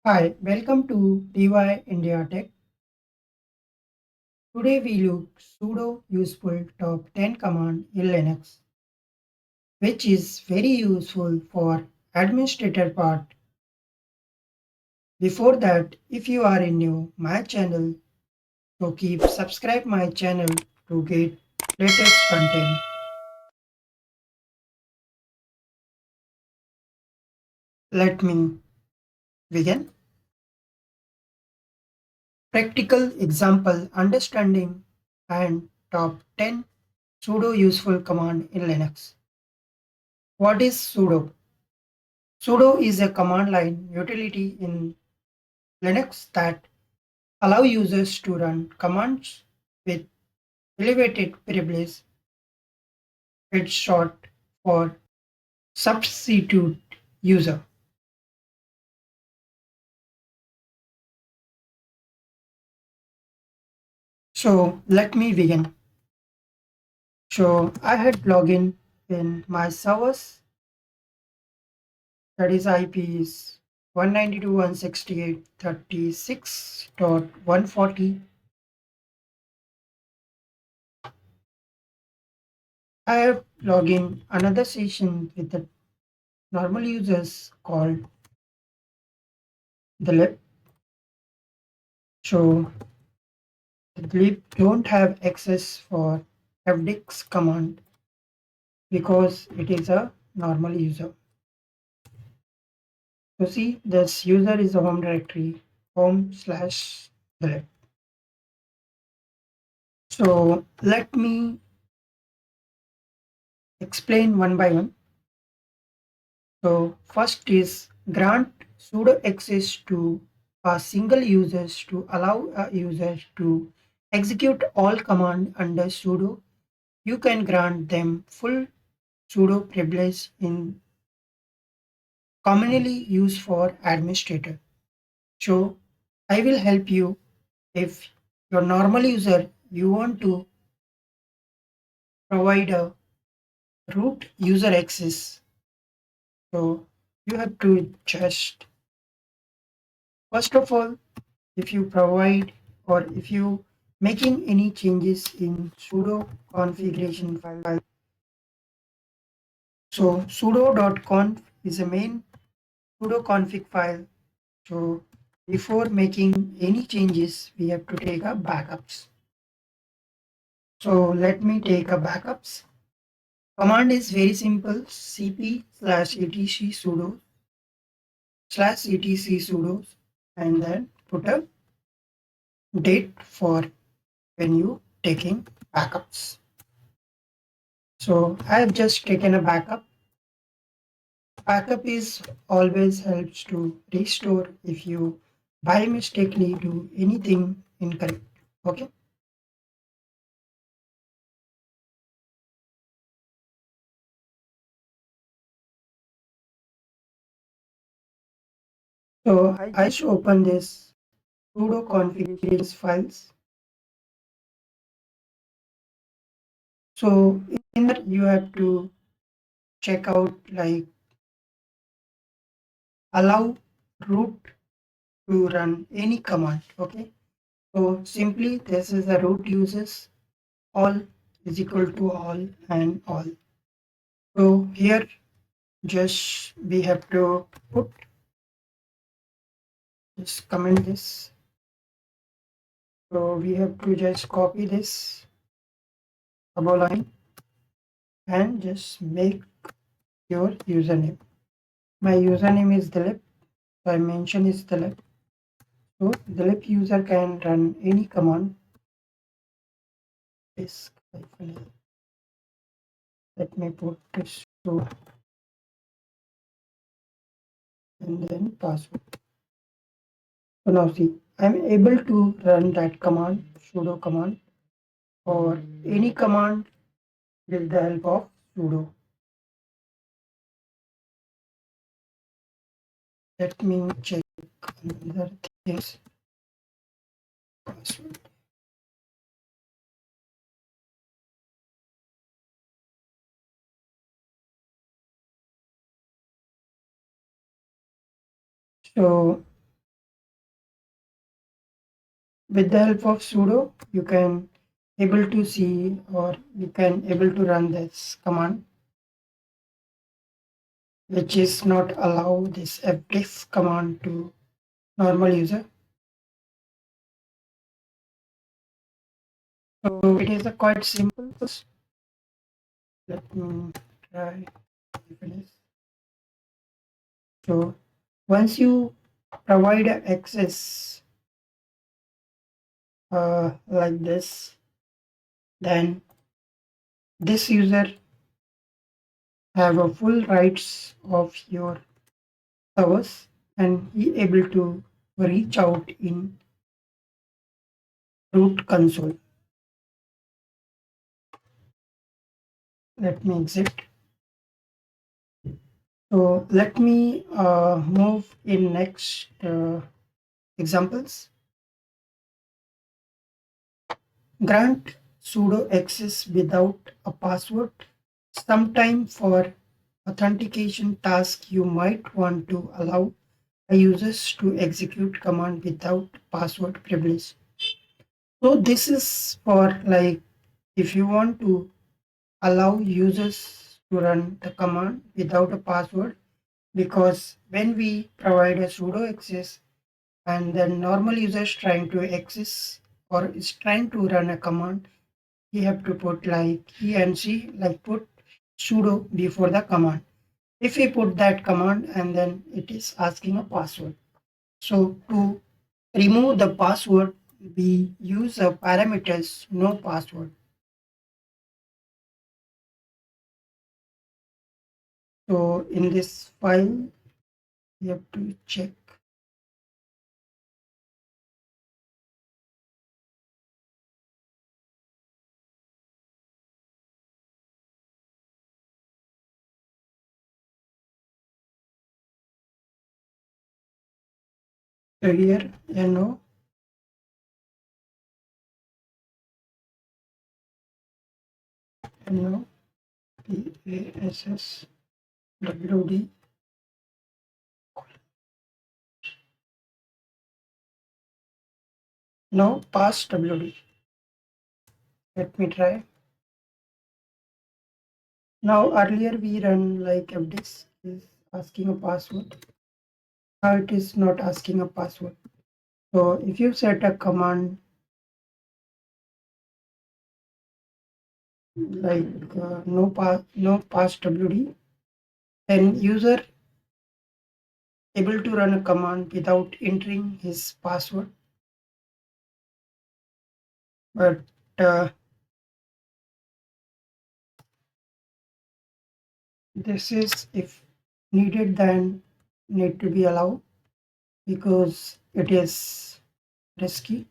Hi, welcome to DY India Tech. Today we look sudo useful top 10 command in Linux, which is very useful for administrator part. Before that, if you are new my channel, so keep subscribe my channel to get latest content. Let me begin. Practical example understanding and top 10 sudo useful command in Linux. What is sudo? Sudo is a command line utility in Linux that allow users to run commands with elevated privilege. It's short for substitute user. So let me begin. So I had login in my servers, that is IP is 192.168.36.140. I have login another session with the normal users called the lib. So the lib don't have access for fdix command because it is a normal user. So see, this user is a home directory, home slash the lib. So let me explain one by one. So first is grant sudo access to a single users to allow a user to execute all command under sudo. You can grant them full sudo privilege in commonly used for administrator. So I will help you if your normal user you want to provide a root user access. So you have to just first of all if you provide or if you making any changes in sudo configuration file. So sudo.conf is a main sudo config file. So before making any changes, we have to take a backups. So let me take a backups. Command is very simple. cp slash etc sudo slash etc sudo and then put a date for when you taking backups. So I have just taken a backup. Backup is always helps to restore if you by mistakenly do anything incorrect. Okay. So I should open this sudo configurations files. So in that you have to check out like allow root to run any command. Okay. So simply this is the root uses all is equal to all and all. So here just we have to put just comment this. So we have to just copy this above line and just make your username. My username is Dilip. So I mention is Dilip. So Dilip user can run any command. Disk -l. Let me put this to and then password. So now see, I'm able to run that command, sudo command, or any command with the help of sudo. Let me check another things. Password. So With the help of sudo, you can able to see or you can able to run this command, which is not allow this fdiff command to normal user. So it is a quite simple. Let me try to finish. So once you provide access like this, then this user have a full rights of your servers and he able to reach out in root console. Let me exit. So let me move in next examples. Grant sudo access without a password. Sometime for authentication task, you might want to allow users to execute command without password privilege. So this is for like if you want to allow users to run the command without a password, because when we provide a sudo access and then normal users trying to access or is trying to run a command, he have to put like he and she like put sudo before the command. If we put that command and then it is asking a password. So to remove the password, we use a parameters no password. So in this file, you have to check. So here, no, no, PASS, WD. No, pass WD. Let me try. Now earlier we run like fdisk is asking a password. Now it is not asking a password. So if you set a command like no pass WD, then user able to run a command without entering his password. But this is if needed, then need to be allowed because it is risky.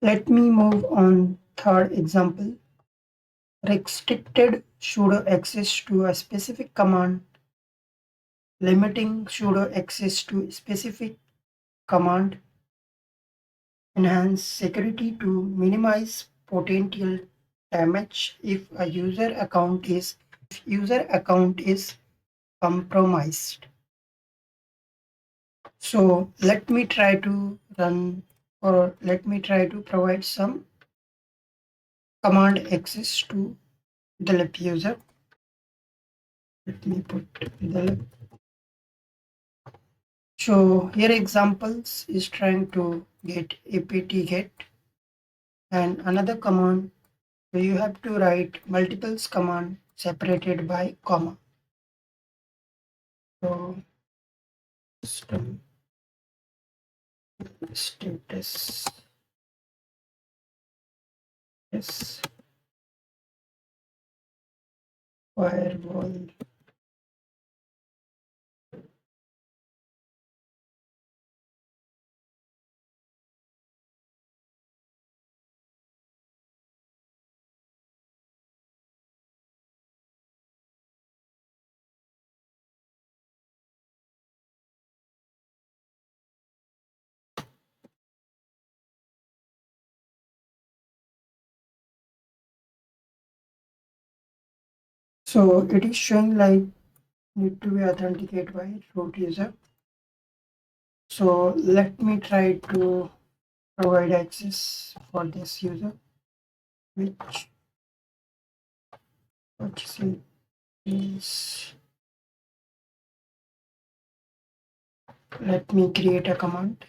Let me move on. Third example, restricted sudo access to a specific command. Limiting sudo access to specific command enhance security to minimize potential damage if a user account is compromised. So let me try to run or let me try to provide some command access to the lib user. Let me put the lib. So here examples is trying to get apt get and another command. So you have to write multiples command separated by comma. So system status is firewall. So it is showing like need to be authenticated by root user. So let me try to provide access for this user, which say is, let me create a command.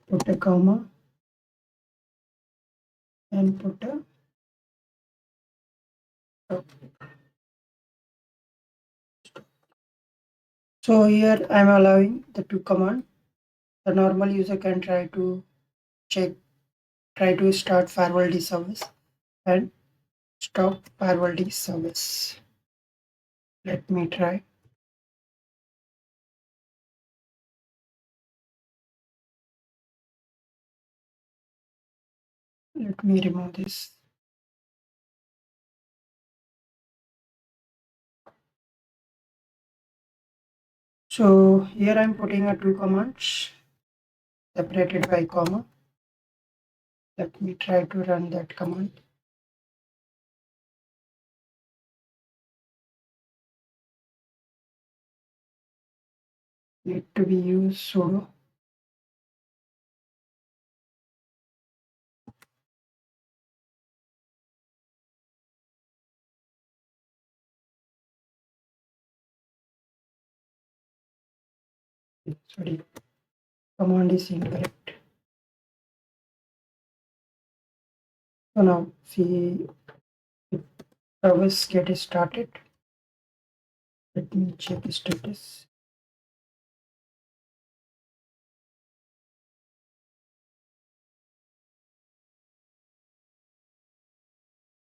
Put a comma and put a stop. So here I'm allowing the two command. The normal user can check, try to start firewall D service and stop firewall D service. Let me try. Let me remove this. So here I'm putting a two commands separated by comma. Let me try to run that command. Need to be used sudo. Sorry, command is incorrect. So now see if service get started. Let me check the status.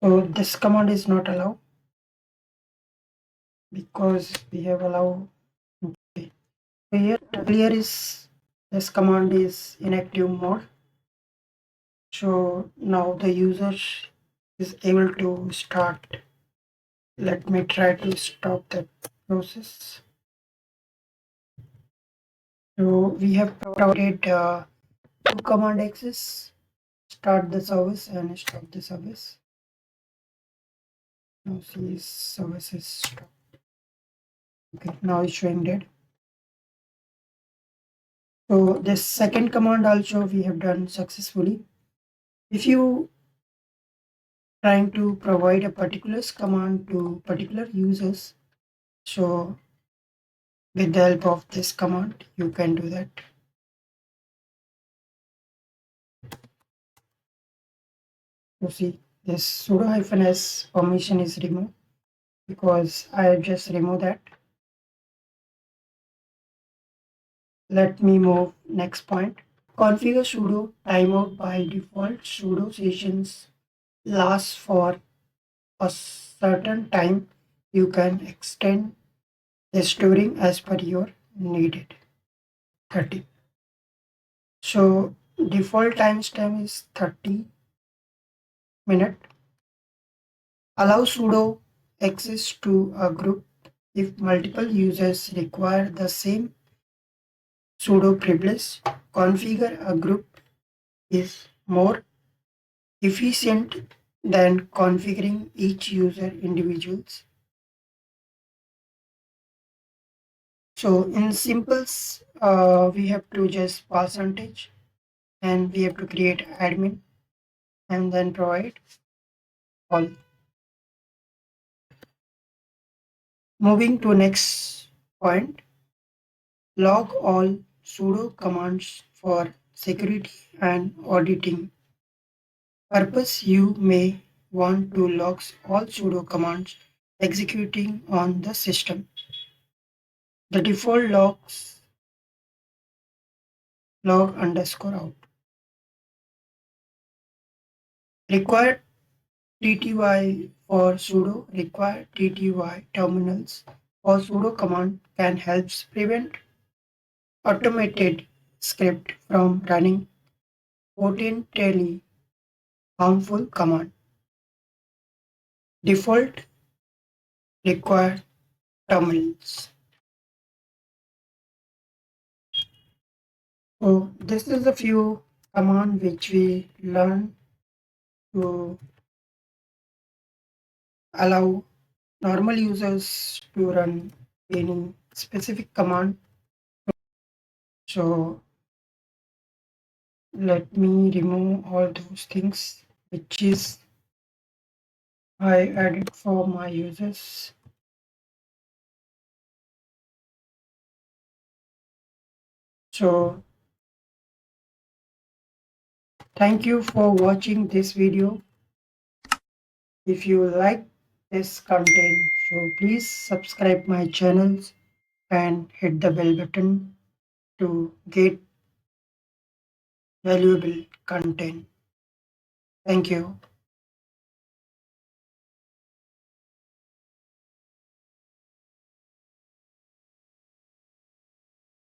So this command is not allowed because we have allowed. Okay. So here earlier is this command is inactive mode. So now the user is able to start. Let me try to stop that process. So we have provided two command access, start the service and stop the service. Now see service is stopped. Okay, now it's showing dead. So this second command also we have done successfully. If you trying to provide a particular command to particular users, so with the help of this command, you can do that. You see, this sudo -s permission is removed because I just remove that. Let me move next point. Configure sudo timeout by default. Sudo sessions last for a certain time. You can extend the storing as per your needed. 30. So default timestamp is 30 minute. Allow sudo access to a group if multiple users require the same sudo privilege. Configure a group is more efficient than configuring each user individuals. So in simples, we have to just percentage and we have to create admin and then provide all. Moving to next point, log all sudo commands for security and auditing purpose. You may want to log all sudo commands executing on the system. The default logs log underscore out. Required TTY or sudo require TTY terminals or sudo command can help prevent automated script from running potentially harmful command. Default require terminals. So this is a few command which we learn to allow normal users to run any specific command. So let me remove all those things which is I added for my users. So thank you for watching this video. If you like this content, so please subscribe my channels and hit the bell button to get valuable content. Thank you.